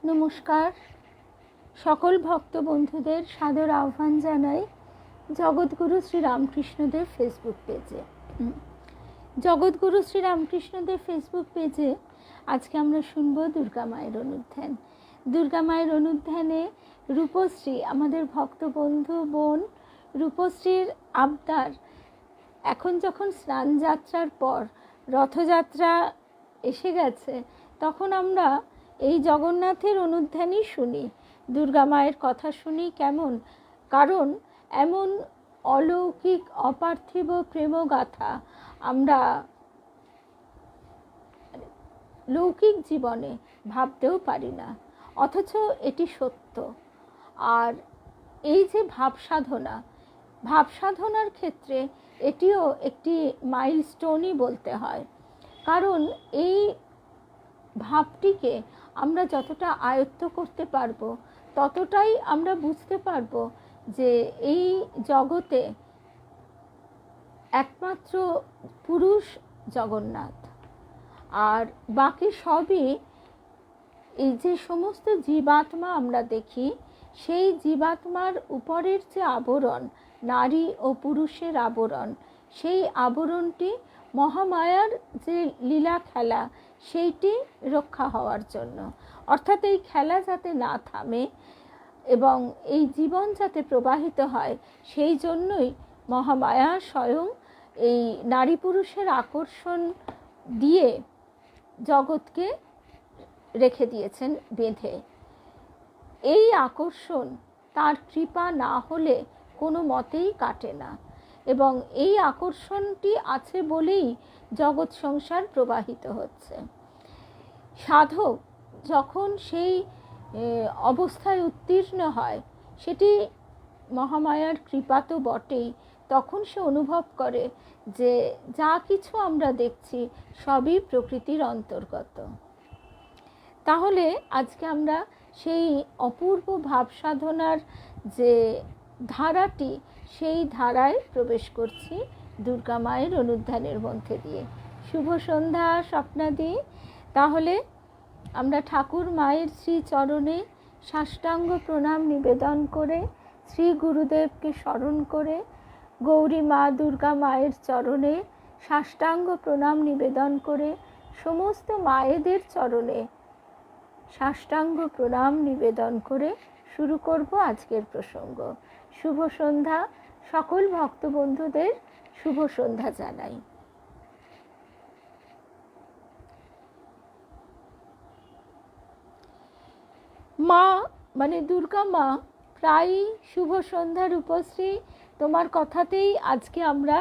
নমস্কার, সকল ভক্ত বন্ধুদের সাদর আহ্বান জানাই জগৎগুরু শ্রী রামকৃষ্ণদেব ফেসবুক পেজে। জগৎগুরু শ্রী রামকৃষ্ণদেব ফেসবুক পেজে আজকে আমরা শুনব দুর্গা মায়ের অনুধ্যান। দুর্গা মায়ের অনুধ্যানে রূপশ্রী, আমাদের ভক্ত বন্ধু বোন রূপশ্রীর আবদার, এখন যখন স্নান যাত্রার পর রথযাত্রা এসে গেছে, তখন আমরা এই জগন্নাথের অনুধ্যানই শুনি, দুর্গা মায়ের কথা শুনি। কেমন? কারণ এমন অলৌকিক অপার্থিব প্রেমগাথা আমরা লৌকিক জীবনে ভাবতেও পারি না, অথচ এটি সত্য। আর এই যে ভাবসাধনার ক্ষেত্রে এটিও একটি মাইলস্টোনই বলতে হয়। কারণ এই ভাবটিকে আমরা যতটা আয়ত্ত করতে পারবো, ততটাই আমরা বুঝতে পারবো যে এই জগতে একমাত্র পুরুষ জগন্নাথ, আর বাকি সবই এই যে সমস্ত জীবাত্মা আমরা দেখি, সেই জীবাত্মার উপরের যে আবরণ, নারী ও পুরুষের আবরণ, সেই আবরণটি মহামায়ার যে লীলা খেলা, সেইটি রক্ষা হওয়ার জন্য। অর্থাৎ এই খেলা যাতে না থামে এবং এই জীবন যাতে প্রবাহিত হয়, সেই জন্যই মহামায়া স্বয়ং এই নারী পুরুষের আকর্ষণ দিয়ে জগৎকে রেখে দিয়েছেন বেঁধে। এই আকর্ষণ তার কৃপা না হলে কোনো মতেই কাটে না, এবং এই আকর্ষণটি আছে বলেই জগৎ সংসার প্রবাহিত হচ্ছে। সাধক যখন সেই অবস্থায় উত্তীর্ণ হয়, সেটি মহামায়ার কৃপা তো বটেই, তখন সে অনুভব করে যে যা কিছু আমরা দেখছি সবই প্রকৃতির অন্তর্গত। তাহলে আজকে আমরা সেই অপূর্ব ভাব সাধনার যে ধারাটি, সেই ধারায় প্রবেশ করছি দুর্গা মায়ের অনুধ্যানের মধ্যে দিয়ে। শুভ সন্ধ্যা স্বপ্নাদি। তাহলে আমরা ঠাকুর মায়ের শ্রী চরণে সাষ্টাঙ্গ প্রণাম নিবেদন করে, শ্রী গুরুদেবকে স্মরণ করে, গৌরী মা দুর্গা মায়ের চরণে সাষ্টাঙ্গ প্রণাম নিবেদন করে, সমস্ত মায়েদের চরণে সাষ্টাঙ্গ প্রণাম নিবেদন করে শুরু করব আজকের প্রসঙ্গ। শুভ সন্ধ্যা, সকল ভক্ত বন্ধুদের শুভ সন্ধ্যা জানাই। মা মানে দুর্গা মা প্রায়ই শুভ সন্ধ্যা রূপশ্রী, তোমার কথাতেই আজকে আমরা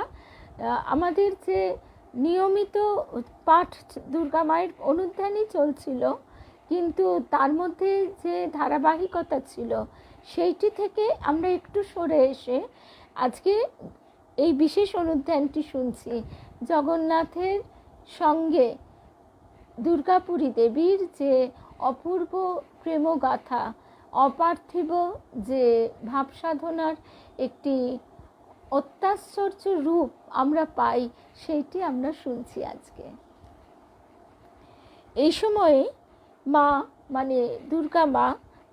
আমাদের যে নিয়মিত পাঠ দুর্গা মায়ের অনুধ্যানই চলছিল, কিন্তু তার মধ্যে যে ধারাবাহিকতা ছিল, সেইটি থেকে আমরা একটু সরে এসে আজকে এই বিশেষ অনুধ্যানটি শুনছি। জগন্নাথের সঙ্গে দুর্গাপুরী দেবীর যে অপূর্ব প্রেমগাথা, অপার্থিব যে ভাবসাধনার একটি অত্যাশ্চর্য রূপ আমরা পাই, সেইটি আমরা শুনছি আজকে। এই সময়ে মা মানে দুর্গা মা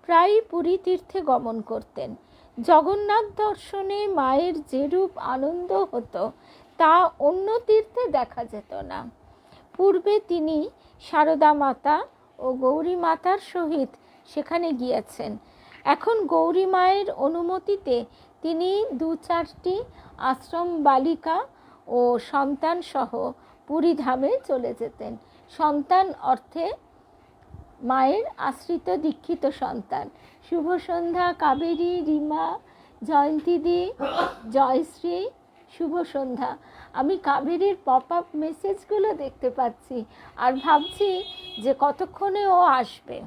প্রায় পুরী তীর্থে গমন করতেন। জগন্নাথ দর্শনে মায়ের যেরূপ আনন্দ হতো, তা অন্য তীর্থে দেখা যেত না। পূর্বে তিনি সারদা মাতা ও গৌরী মাতার সহিত সেখানে গিয়েছেন। এখন গৌরী মায়ের অনুমতিতে তিনি 2-4টি আশ্রম বালিকা ও সন্তান সহ পুরী ধামে চলে যেতেন। সন্তান অর্থে মায়ের আশ্রিত দীক্ষিত সন্তান। শুভ সন্ধ্যা কাবেরী, রিমা, জয়ন্তীদি, জয়শ্রী, শুভ সন্ধ্যা। আমি কাবেরীর পপ আপ মেসেজগুলো দেখতে পাচ্ছি আর ভাবছি যে কতক্ষণে ও আসবে।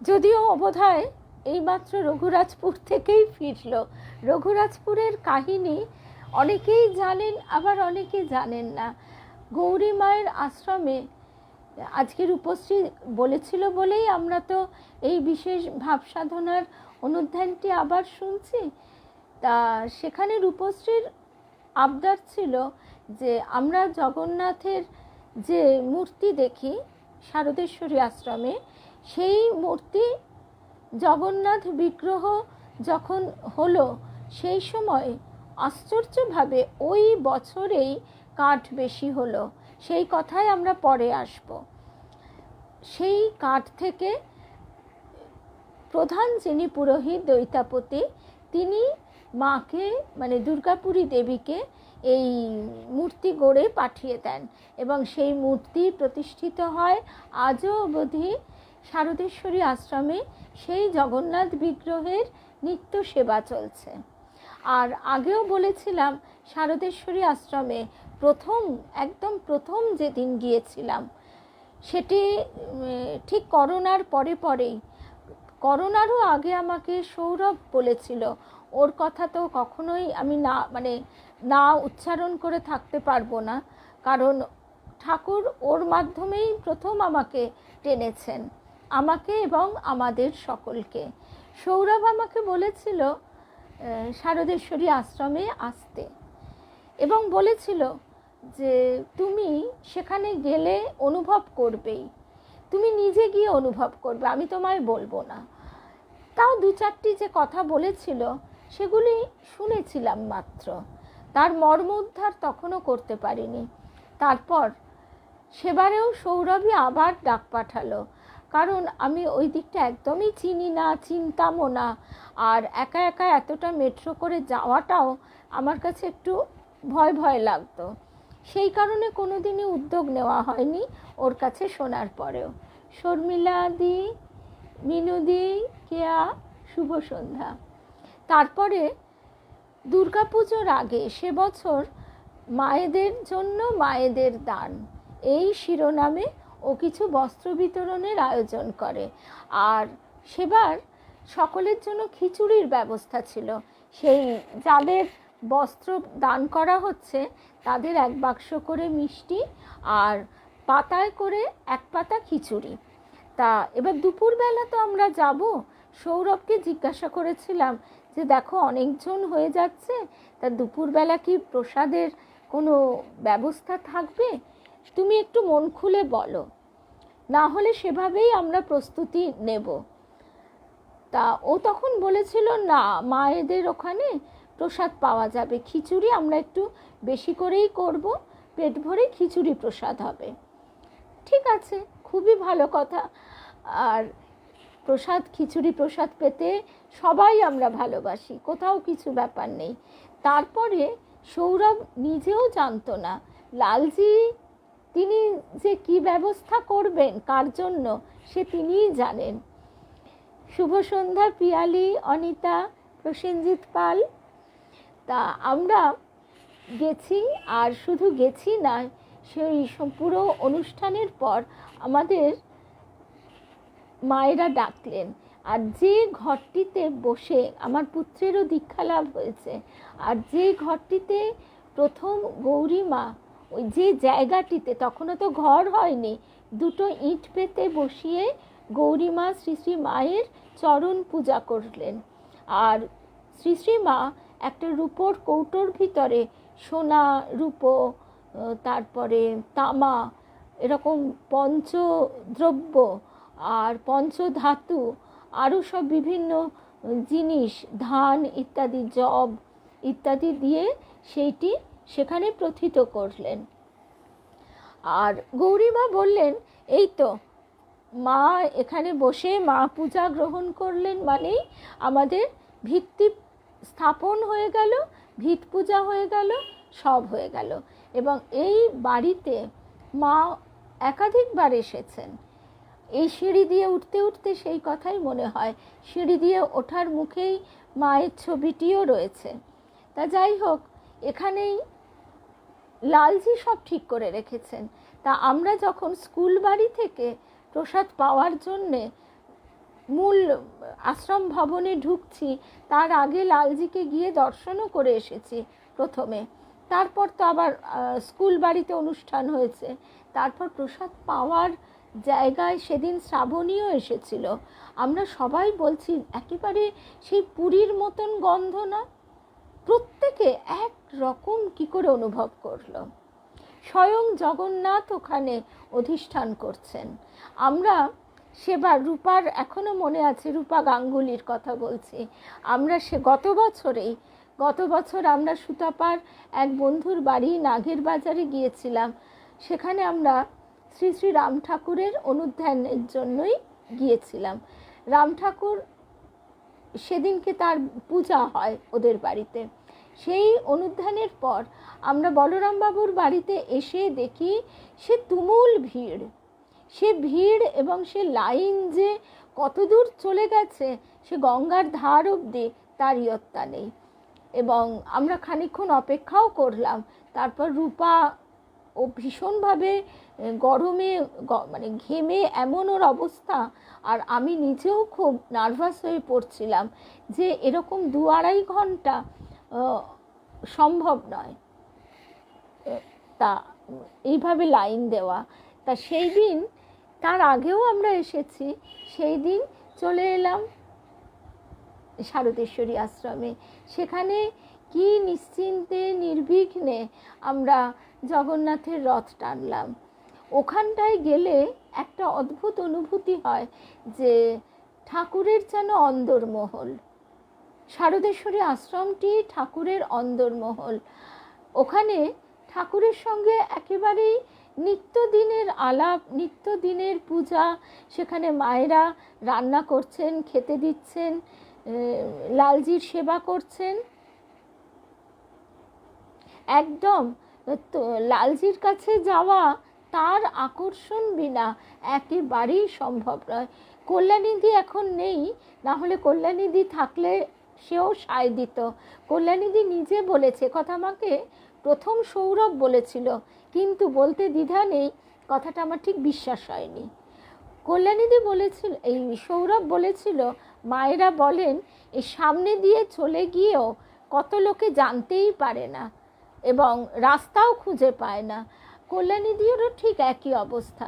যদিও বোধহয় এইমাত্র রঘুরাজপুর থেকেই ফিরল। রঘুরাজপুরের কাহিনী অনেকেই জানেন, আবার অনেকে জানেন না। গৌরী মায়ের আশ্রমে আজকে রূপশ্রী বলেছিল বলেই আমরা তো এই বিশেষ ভাবসাধনার অনুধ্যানটি আবার শুনছি। তা সেখানে রূপশ্রীর আবদার ছিল যে আমরা জগন্নাথের যে মূর্তি দেখি, শারদেশ্বরী আশ্রমে, সেই মূর্তি জগন্নাথ বিগ্রহ যখন হলো, সেই সময় আশ্চর্যভাবে ওই বছরেই কাঠ বেশি হলো। সেই কথায় আমরা পরে আসব। সেই কাঠ থেকে প্রধান যিনি পুরোহিত দৈতাপতি, তিনি মাকে মানে দুর্গাপুরী দেবীকে এই মূর্তি গড়ে পাঠিয়ে দেন এবং সেই মূর্তি প্রতিষ্ঠিত হয়। আজও অবধি শারদেশ্বরী আশ্রমে সেই জগন্নাথ বিগ্রহের নিত্য সেবা চলছে। আর আগেও বলেছিলাম, শারদেশ্বরী আশ্রমে একদম প্রথম যেদিন গিয়েছিলাম, সেটি ঠিক করোনার পরেই, করোনারও আগে আমাকে সৌরভ বলেছিল। ওর কথা তো কখনোই আমি না উচ্চারণ করে থাকতে পারবো না, কারণ ঠাকুর ওর মাধ্যমেই প্রথম আমাকে টেনেছেন, আমাকে এবং আমাদের সকলকে। সৌরভ আমাকে বলেছিল শারদেশ্বরী আশ্রমে আসতে, এবং বলেছিল যে তুমি সেখানে গেলে অনুভব করবেই, তুমি নিজে গিয়ে অনুভব করবে, আমি তোমায় বলবো না। তাও 2-4টি যে কথা বলেছিল সেগুলি শুনেছিলাম মাত্র, তার মর্ম উদ্ধার তখনও করতে পারিনি। তারপর সেবারেও সৌরভই আবার ডাক পাঠালো, কারণ আমি ওই দিকটা একদমই চিনি না, চিনতামও না। আর একা একা এতটা মেট্রো করে যাওয়াটাও আমার কাছে একটু ভয় লাগতো। সেই কারণে কোনো দিনই উদ্যোগ নেওয়া হয়নি ওর কাছে শোনার পরেও। শর্মিলা দি, মিনুদি, কেয়া, শুভ সন্ধ্যা। তারপরে দুর্গাপুজোর আগে সে বছর মায়েদের জন্য মায়েদের দান, এই শিরোনামে ও কিছু বস্ত্র বিতরণের আয়োজন করে। আর সেবার সকলের জন্য খিচুড়ির ব্যবস্থা ছিল। সেই যাদের বস্ত্র দান করা হচ্ছে তাদের 1 বাক্স করে মিষ্টি আর পাতায় করে 1 পাতা খিচুড়ি। তা এবার দুপুরবেলা তো আমরা যাব। সৌরভকে জিজ্ঞাসা করেছিলাম যে দেখো অনেকজন হয়ে যাচ্ছে, তা দুপুরবেলা কি প্রসাদের কোনো ব্যবস্থা থাকবে? তুমি একটু মন খুলে বলো, না হলে সেভাবেই আমরা প্রস্তুতি নেব। তা ও তখন বলেছিল না, মায়েদের ওখানে প্রসাদ পাওয়া যাবে, খিচুড়ি আমরা একটু বেশি করেই করব, পেট ভরে খিচুড়ি প্রসাদ হবে। ঠিক আছে, খুবই ভালো কথা। আর খিচুড়ি প্রসাদ পেতে সবাই আমরা ভালোবাসি, কোথাও কিছু ব্যাপার নেই। তারপরে সৌরভ নিজেও জানতো না লালজি তিনি যে কি ব্যবস্থা করবেন কার জন্য, সে তিনিই জানেন। শুভ সন্ধ্যা পিয়ালি, অনিতা, প্রসেনজিৎ পাল। তা আমরা গেছি, আর শুধু গেছি না, সেই পুরো অনুষ্ঠানের পর আমাদের মায়েরা ডাকলেন। আর যে ঘরটিতে বসে আমার পুত্রেরও দীক্ষা লাভ হয়েছে, আর যে ঘরটিতে প্রথম গৌরী মা, ওই যে জায়গাটিতে, তখনও তো ঘর হয়নি, 2টো ইট পেতে বসিয়ে গৌরী মা শ্রী শ্রী মায়ের চরণ পূজা করলেন। আর শ্রী শ্রী মা একটা রূপোর কৌটোর ভিতরে সোনা, রূপো, তারপরে তামা, এরকম পঞ্চদ্রব্য আর পঞ্চধাতু, আরও সব বিভিন্ন জিনিস, ধান ইত্যাদি, জব ইত্যাদি দিয়ে সেইটি সেখানে প্রথিত করলেন। আর গৌরীমা বললেন, এই তো মা এখানে বসে মা পূজা গ্রহণ করলেন, মানেই আমাদের ভিত্তি স্থাপন হয়ে গেল, ভিত পূজা হয়ে গেল, সব হয়ে গেল। এবং এই বাড়িতে মা একাধিকবার এসেছেন। এই সিঁড়ি দিয়ে উঠতে উঠতে সেই কথাই মনে হয়, সিঁড়ি দিয়ে ওঠার মুখেই মায়ের ছবিটিও রয়েছে। তা যাই হোক, এখানেই লালজি সব ঠিক করে রেখেছেন। তা আমরা যখন স্কুল বাড়ি থেকে প্রসাদ পাওয়ার জন্যে মূল আশ্রম ভবনে ঢুকছি, তার আগে লালজিকে গিয়ে দর্শনও করে এসেছি প্রথমে। তারপর তো আবার স্কুল বাড়িতে অনুষ্ঠান হয়েছে। তারপর প্রসাদ পাওয়ার জায়গায় সেদিন শ্রাবণীও এসেছিল। আমরা সবাই বলছি একেবারে সেই পুরীর মতন গন্ধ না, প্রত্যেকে এক রকম কি করে অনুভব করলো। স্বয়ং জগন্নাথ ওখানে অধিষ্ঠান করছেন। আমরা সেবার রূপার এখনও মনে আছে, রূপা গাঙ্গুলির কথা বলছি, আমরা গত বছর আমরা সুতাপার এক বন্ধুর বাড়ি নাগের বাজারে গিয়েছিলাম। সেখানে আমরা শ্রী শ্রী রাম ঠাকুরের অনুধ্যানের জন্যই গিয়েছিলাম। রাম ঠাকুর সেদিনকে তার পূজা হয় ওদের বাড়িতে। সেই অনুধ্যানের পর আমরা বলরাম বাবুর বাড়িতে এসে দেখি সে তুমুল ভিড়, সে ভিড় এবং সে লাইন যে কত দূর চলে গেছে, সে গঙ্গার ধার অবধি তার ইয়ত্তা নেই। এবং আমরা খানিকক্ষণ অপেক্ষাও করলাম। তারপর রূপা ও ভীষণভাবে গরমে মানে ঘেমে এমন ওর অবস্থা, আর আমি নিজেও খুব নার্ভাস হয়ে পড়ছিলাম যে এরকম 2-2.5 ঘন্টা সম্ভব নয় তা এইভাবে লাইন দেওয়া। তা সেই দিন, তার আগেও আমরা এসেছি, সেই দিন চলে এলাম শারদেশ্বরী আশ্রমে। সেখানে কি নিশ্চিন্তে নির্বিঘ্নে আমরা জগন্নাথের রথ টানলাম। ওখানটায় গেলে একটা অদ্ভুত অনুভূতি হয় যে ঠাকুরের যেন অন্দরমহল। শারদেশ্বরী আশ্রমটি ঠাকুরের অন্দরমহল। ওখানে ঠাকুরের সঙ্গে একেবারেই নিত্যদিনের আলাপ, নিত্যদিনের পূজা। সেখানে মায়েরা রান্না করছেন, খেতে দিচ্ছেন, লালজির সেবা করছেন। একদম তো লালজির কাছে যাওয়া তার আকর্ষণ বিনা একেবারেই সম্ভব নয়। কল্যাণীদি এখন নেই, না হলে কল্যাণীদি থাকলে সেও সায় দিত। কল্যাণীদি নিজে বলেছে, কথা আমাকে প্রথম সৌরভ বলেছিল, কিন্তু বলতে দ্বিধা নেই, কথাটা আমার ঠিক বিশ্বাস হয়নি। কল্যাণীদি বলেছিল, এই সৌরভ বলেছিল, মায়েরা বলেন এই সামনে দিয়ে চলে গিয়েও কত লোকে জানতেই পারে না এবং রাস্তাও খুঁজে পায় না। কল্যাণীদিরও ঠিক একই অবস্থা।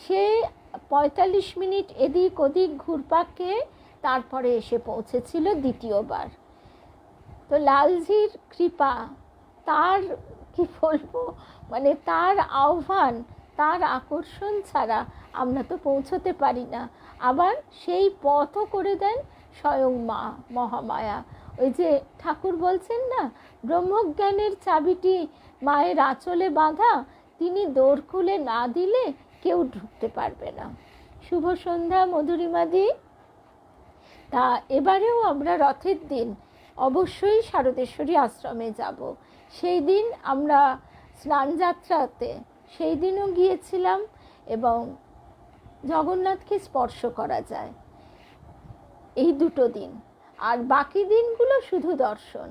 সে 45 মিনিট এদিক ওদিক ঘুরপাক খেয়ে তারপরে এসে পৌঁছেছিল দ্বিতীয়বার। তো লালজির কৃপা, তার কি বলবো, মানে তার আহ্বান, তার আকর্ষণ ছাড়া আমরা তো পৌঁছতে পারি না। আবার সেই পথও করে দেন স্বয়ং মা মহামায়া। ওই যে ঠাকুর বলছেন না, ব্রহ্মজ্ঞানের চাবিটি মায়ের আঁচলে বাঁধা, তিনি দোর খুলে না দিলে কেউ ঢুকতে পারবে না। শুভ সন্ধ্যা মধুরিমাদি। তা এবারেও আমরা রথের দিন অবশ্যই শারদেশ্বরী আশ্রমে যাব। সেই দিন আমরা স্নানযাত্রাতে সেই দিনও গিয়েছিলাম এবং জগন্নাথকে স্পর্শ করা যায় এই দুটো দিন, আর বাকি দিনগুলো শুধু দর্শন।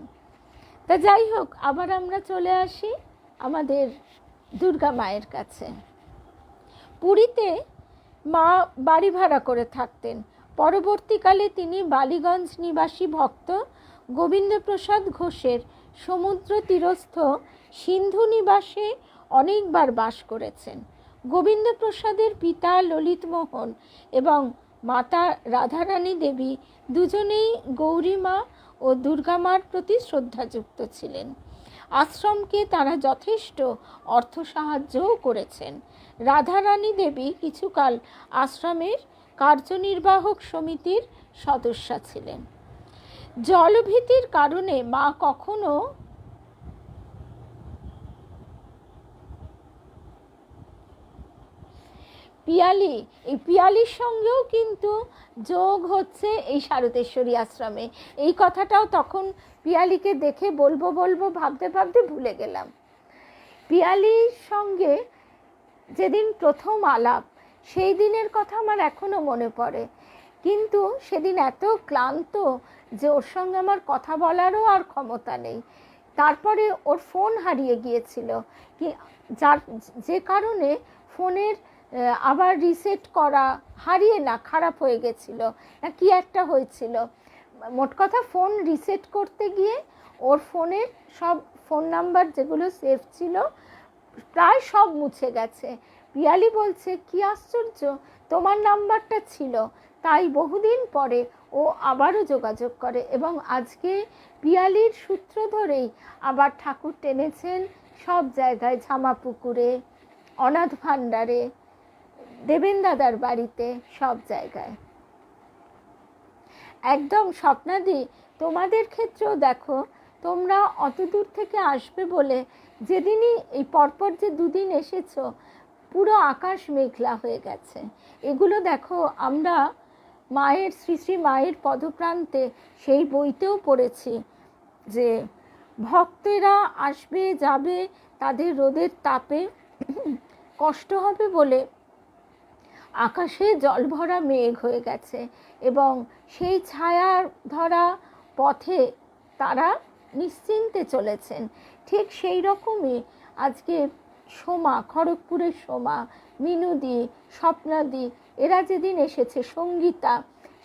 তা যাই হোক, আবার আমরা চলে আসি আমাদের দুর্গা মায়ের কাছে। পুরীতে মা বাড়ি ভাড়া করে থাকতেন। পরবর্তীকালে তিনি বালিগঞ্জ নিবাসী ভক্ত গোবিন্দপ্রসাদ ঘোষের সমুদ্র তীরস্থ সিন্ধু নিবাসে অনেকবার বাস করেছেন। গোবিন্দপ্রসাদের পিতা ললিতমোহন এবং মাতা রাধারানী দেবী দুজনেই গৌরীমা ও দুর্গামার প্রতি শ্রদ্ধাযুক্ত ছিলেন। আশ্রমকে তারা যথেষ্ট অর্থ সাহায্যও করেছেন। রাধারানী দেবী কিছুকাল আশ্রমের কার্যনির্বাহক সমিতির সদস্যা ছিলেন। জলভীতির কারণে মা কখনো পিয়ালির সঙ্গেও কিন্তু যোগ হচ্ছে এই শারদেশ্বরী আশ্রমে। এই কথাটাও তখন পিয়ালিকে দেখে বলবো ভাবতে ভাবতে ভুলে গেলাম। পিয়ালির সঙ্গে যেদিন প্রথম আলাপ, সেই দিনের কথা আমার এখনো মনে পড়ে। কিন্তু সেদিন এত ক্লান্ত যে ওর সঙ্গে আমার কথা বলারও আর ক্ষমতা নেই। তারপরে ওর ফোন হারিয়ে গিয়েছিল, যে কারণে ফোনের আবার রিসেট করা, হারিয়ে না, খারাপ হয়ে গেছিল না কি একটা হয়েছিল। মোট কথা ফোন রিসেট করতে গিয়ে ওর ফোনের সব ফোন নাম্বার যেগুলো সেভ ছিল প্রায় সব মুছে গেছে। পিয়ালি বলছে, কি আশ্চর্য, তোমার নাম্বারটা ছিল। তাই বহুদিন পরে ও আবারও যোগাযোগ করে এবং আজকে পিয়ালির সূত্র ধরেই আবার ঠাকুর টেনেছেন সব জায়গায়, ঝামাপুকুরে, অনাথ ভাণ্ডারে, দেবেন দাদার বাড়িতে, সব জায়গায়। একদম স্বপ্নাদি, তোমাদের ক্ষেত্রেও দেখো, তোমরা অত দূর থেকে আসবে বলে যেদিনই এই পরপর যে দুদিন এসেছো, পুরো আকাশ মেঘলা হয়ে গেছে। এগুলো দেখো আমরা মায়ের, শ্রী শ্রী মায়ের পদপ্রান্তে সেই বইতেও পড়েছি যে ভক্তেরা আসবে যাবে, তাদের রোদের তাপে কষ্ট হবে বলে আকাশে জল ভরা মেঘ হয়ে গেছে, এবং সেই ছায়া ধরা পথে তারা নিশ্চিন্তে চলেছেন। ঠিক সেই রকমই আজকে সোমা, খড়গপুরের সোমা, মিনুদি, স্বপ্নাদি, এরা যেদিন এসেছে, সঙ্গীতা,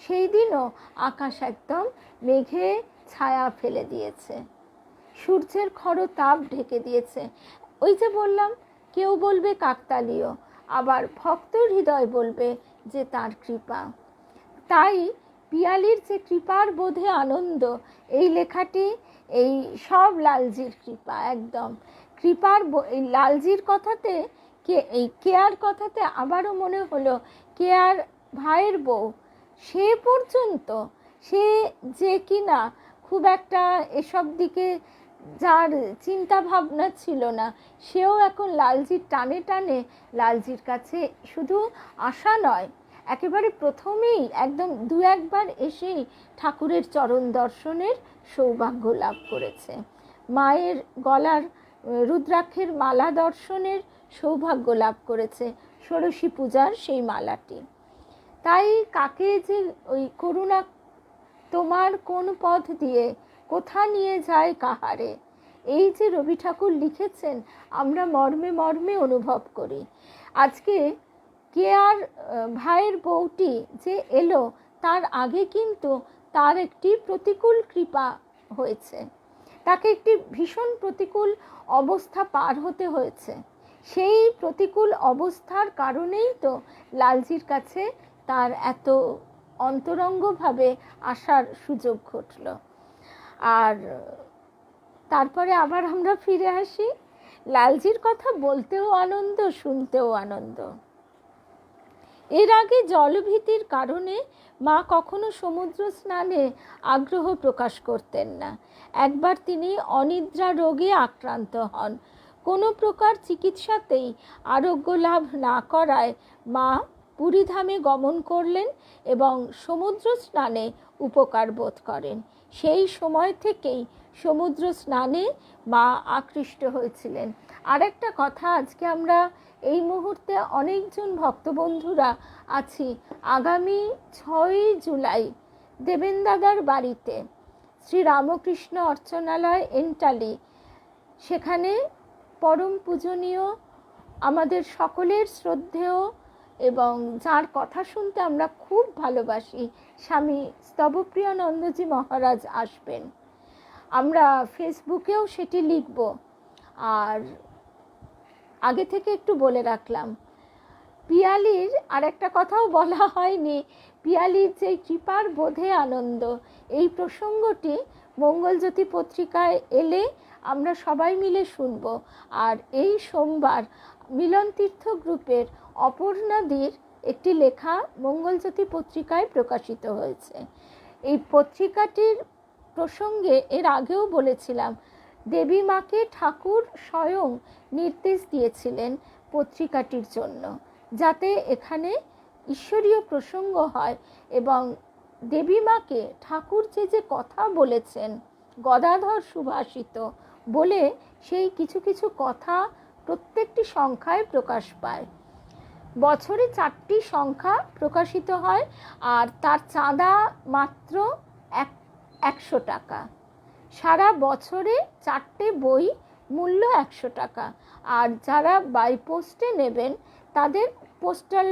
সেই দিনও আকাশ একদম মেঘে ছায়া ফেলে দিয়েছে, সূর্যের খড় তাপ ঢেকে দিয়েছে। ওই যে বললাম, কেউ বলবে কাকতালীয়, আবার ভক্ত হৃদয় বলবে যে তার কৃপা। তাই পিয়ালির যে কৃপার বোধে আনন্দ, এই লেখাটি এই সব লালজির কৃপা। একদম কৃপার এই লালজির কথাতে, এই কেয়ার কথাতে আবারও মনে হলো, কেয়ার ভাইয়ের বউ, সে পর্যন্ত, সে যে কিনা খুব একটা এসব দিকে যার চিন্তা ভাবনা ছিল না, সেও এখন লালজির টানে টানে লালজির কাছে শুধু আসা নয়, একেবারে প্রথমেই একদম দু একবার এসেই ঠাকুরের চরণ দর্শনের সৌভাগ্য লাভ করেছে, মায়ের গলার রুদ্রাক্ষের মালা দর্শনের সৌভাগ্য লাভ করেছে, ষোড়শী পূজার সেই মালাটি। তাই কাকে যে ওই করুণা তোমার কোন পথ দিয়ে কোথা নিয়ে যায় কাহারে, এই যে রবি ঠাকুর লিখেছেন, আমরা মর্মে মর্মে অনুভব করি। আজকে কেয়ার ভাইয়ের বউটি যে এলো, তার আগে কিন্তু তার একটি প্রতিকূল কৃপা হয়েছে, তাকে একটি ভীষণ প্রতিকূল অবস্থা পার হতে হয়েছে। সেই প্রতিকূল অবস্থার কারণেই তো লালজির কাছে তার এত অন্তরঙ্গভাবে আসার সুযোগ ঘটল। আর তারপরে আবার আমরা ফিরে আসি, লালজির কথা বলতেও আনন্দ, শুনতেও আনন্দ। এর আগে জলভীতির কারণে মা কখনো সমুদ্র স্নানে আগ্রহ প্রকাশ করতেন না। একবার তিনি অনিদ্রা রোগে আক্রান্ত হন, কোনো প্রকার চিকিৎসাতেই আরোগ্য লাভ না করায় মা পুরীধামে গমন করলেন এবং সমুদ্র স্নানে উপকার বোধ করেন। সেই সময় থেকেই সমুদ্র স্নানে মা আকৃষ্ট হয়েছিলেন। আরেকটা কথা, আজকে আমরা এই মুহূর্তে অনেকজন ভক্তবন্ধুরা আছি আগামী 6ই জুলাই দেবেন দাদার বাড়িতে, শ্রী রামকৃষ্ণ অর্চনালয়, এন্টালি, সেখানে পরম পূজনীয়, আমাদের সকলের শ্রদ্ধেয় এবং যার কথা শুনতে আমরা খুব ভালোবাসি, স্বামী স্তবপ্রিয়ানন্দজি মহারাজ আসবেন। আমরা ফেসবুকেও সেটি লিখব। আর আগে থেকে একটু বলে রাখলাম, পিয়ালির আর একটা কথাও বলা হয়নি, পিয়ালির যে কৃপার বোধে আনন্দ, এই প্রসঙ্গটি মঙ্গলজ্যোতি পত্রিকায় এলে আমরা সবাই মিলে শুনব। আর এই সোমবার মিলন তীর্থ গ্রুপের অপর্ণাদির একটি লেখা মঙ্গলজ্যোতি পত্রিকায় প্রকাশিত হয়েছে। এই পত্রিকাটির প্রসঙ্গে এর আগেও বলেছিলাম, দেবী মাকে ঠাকুর স্বয়ং নির্দেশ দিয়েছিলেন পত্রিকাটির জন্য, যাতে এখানে ঈশ্বরীয় প্রসঙ্গ হয় এবং দেবী মাকে ঠাকুর যে যে কথা বলেছেন, গদাধর সুভাষিত বলে, সেই কিছু কিছু কথা প্রত্যেকটি সংখ্যায় প্রকাশ পায়। বছরে 4টি সংখ্যা প্রকাশিত হয়, আর তার চাঁদা মাত্র 100 টাকা। সারা বছরে 4টে বই, মূল্য 100 টাকা। আর যারা বাই পোস্টে নেবেন তাদের পোস্টাল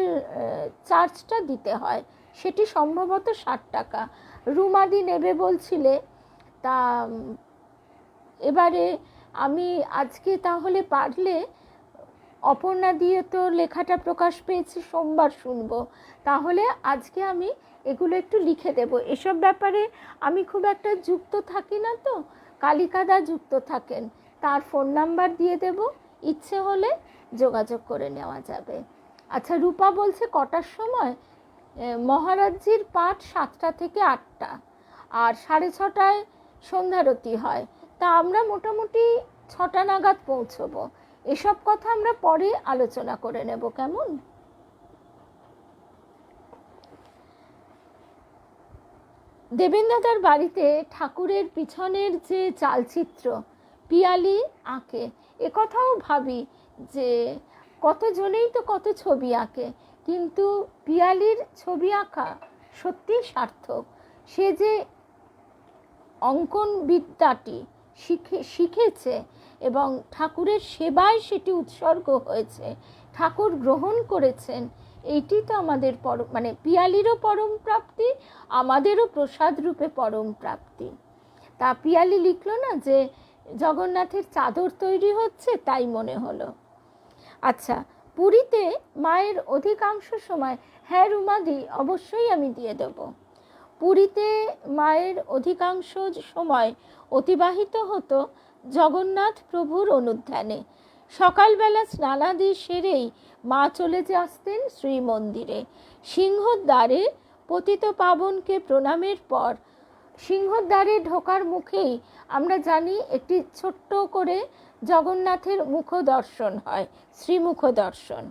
চার্জটা দিতে হয়, সেটি সম্ভবত 60 টাকা। রুমাদি নেবে বলছিলে, তা এবারে আমি আজকে তাহলে পারলে, অপর্ণা দিয়ে তো লেখাটা প্রকাশ পেয়েছে, সোমবার শুনবো, তাহলে আজকে আমি এগুলো একটু লিখে দেব। এসব ব্যাপারে আমি খুব একটা যুক্ত থাকি না, তো কালিকাদা যুক্ত থাকেন, তার ফোন নাম্বার দিয়ে দেব, ইচ্ছে হলে যোগাযোগ করে নেওয়া যাবে। আচ্ছা, রূপা বলছে কটার সময়? মহারাজজির পাঠ 7টা থেকে 8টা, আর 6:30টায় সন্ধ্যারতি হয়। তা আমরা মোটামুটি 6টা নাগাদ পৌঁছবো। এসব কথা আমরা পরে আলোচনা করে নেব, কেমন? দেবেন্দ্রদার বাড়িতে ঠাকুরের পিছনের যে চালচিত্র পিয়ালি আঁকে, একথাও ভাবি যে কতজনেই তো কত ছবি আঁকে, কিন্তু পিয়ালির ছবি আঁকা সত্যি সার্থক। সে যে অঙ্কন বিদ্যাটি শিখেছে এবং ঠাকুরের সেবায় সেটি উৎসর্গ হয়েছে, ঠাকুর গ্রহণ করেছেন, এইটি তো আমাদের মানে পিয়ালিরও পরম প্রাপ্তি, আমাদেরও প্রসাদ রূপে পরম প্রাপ্তি। তা পিয়ালি লিখলো না যে জগন্নাথের চাদর তৈরি হচ্ছে, তাই মনে হলো। আচ্ছা, পুরীতে মায়ের অধিকাংশ সময়, হ্যাঁ রুমাদি, অবশ্যই আমি দিয়ে দেব। পুরীতে মায়ের অধিকাংশ সময় অতিবাহিত হতো জগন্নাথ প্রভুর অনুধ্যানে। সকালবেলা স্নানাদি সেরেই মা চলে আসতেন শ্রীমন্দিরে। সিংহদ্বারে পতিত পাবনকে প্রণামের পর সিংহদ্বারে ঢোকার মুখেই আমরা জানি একটি ছোট্ট করে জগন্নাথের মুখ দর্শন হয়, শ্রীমুখ দর্শন।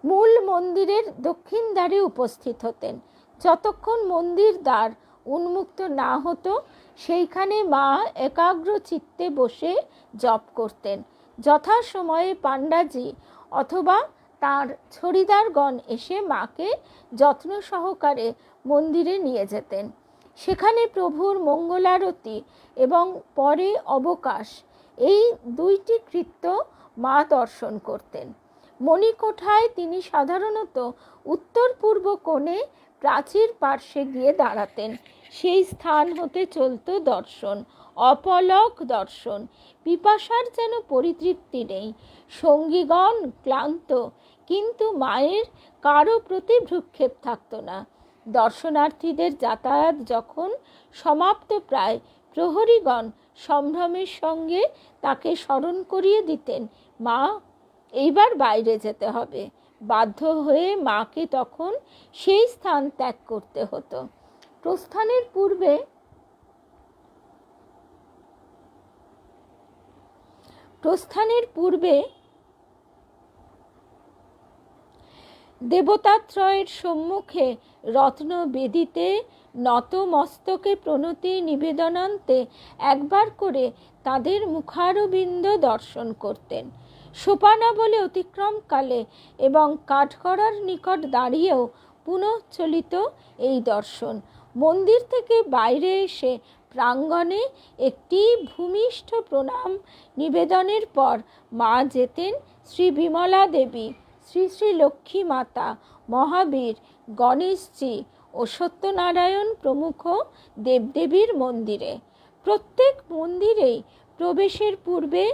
মূল মন্দিরের দক্ষিণ দ্বারে উপস্থিত হতেন। যতক্ষণ মন্দির দ্বার উন্মুক্ত না হতো সেইখানে মা একাগ্র চিত্তে বসে জপ করতেন। যথাসময়ে পাণ্ডাজি অথবা তার ছড়িদারগণ এসে মাকে যত্ন সহকারে মন্দিরে নিয়ে যেতেন। সেখানে প্রভুর মঙ্গলারতি এবং পরে অবকাশ, এই দুইটি কৃত্য মা দর্শন করতেন। মণিকোঠায় তিনি সাধারণত উত্তর পূর্ব কোণে প্রাচীর পার্শ্বে গিয়ে দাঁড়াতেন। সেই স্থান হতে চলত দর্শন, অপলক দর্শন। পিপাসার যেন পরিতৃপ্তি নেই। সঙ্গীগণ ক্লান্ত, কিন্তু মায়ের কারো প্রতি ভ্রুক্ষেপ থাকত না। দর্শনার্থীদের যাতায়াত যখন সমাপ্ত প্রায়, প্রহরীগণ সম্ভ্রমের সঙ্গে তাকে স্মরণ করিয়ে দিতেন, মা এইবার বাইরে যেতে হবে। বাধ্য হয়ে মাকে তখন সেই স্থান ত্যাগ করতে হতো। প্রস্থানের পূর্বে দেবতাত্রয়ের সম্মুখে রত্ন বেদিতে নত মস্তকে প্রণতি নিবেদনান্তে একবার করে তাদের মুখারবিন্দ দর্শন করতেন। সোপানা বলে অতিক্রমকালে এবং কাঠগড়ার নিকট দাঁড়িয়েও পুনঃচলিত এই দর্শন। মন্দির থেকে বাইরে এসে প্রাঙ্গণে একটি ভূমিষ্ঠ প্রণাম নিবেদনের পর মা যেতেন শ্রী বিমলা দেবী, শ্রী শ্রী লক্ষ্মী মাতা, মহাবীর, গণেশজি ও সত্যনারায়ণ প্রমুখ দেবদেবীর মন্দিরে। প্রত্যেক মন্দিরেই প্রবেশের পূর্বে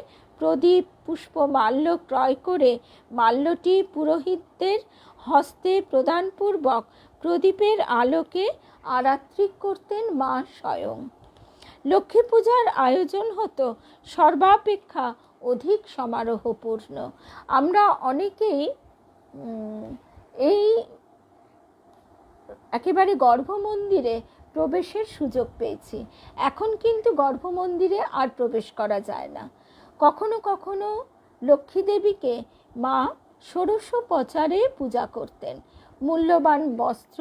প্রদীপ পুষ্পমাল্য ক্রয় করে মাল্যটি পুরোহিতদের হস্তে প্রদানপূর্বক প্রদীপের আলোকে আরাত্রিক করতেন মা স্বয়ং। লক্ষ্মী পূজার আয়োজন হতো সর্বাপেক্ষা অধিক সমারোহপূর্ণ। আমরা অনেকেই এই একেবারে গর্ভমন্দিরে প্রবেশের সুযোগ পেয়েছি। এখন কিন্তু গর্ভমন্দিরে আর প্রবেশ করা যায় না। কখনো কখনো লক্ষ্মী দেবীকে মা ষোড়শোপচারে পূজা করতেন। মূল্যবান বস্ত্র,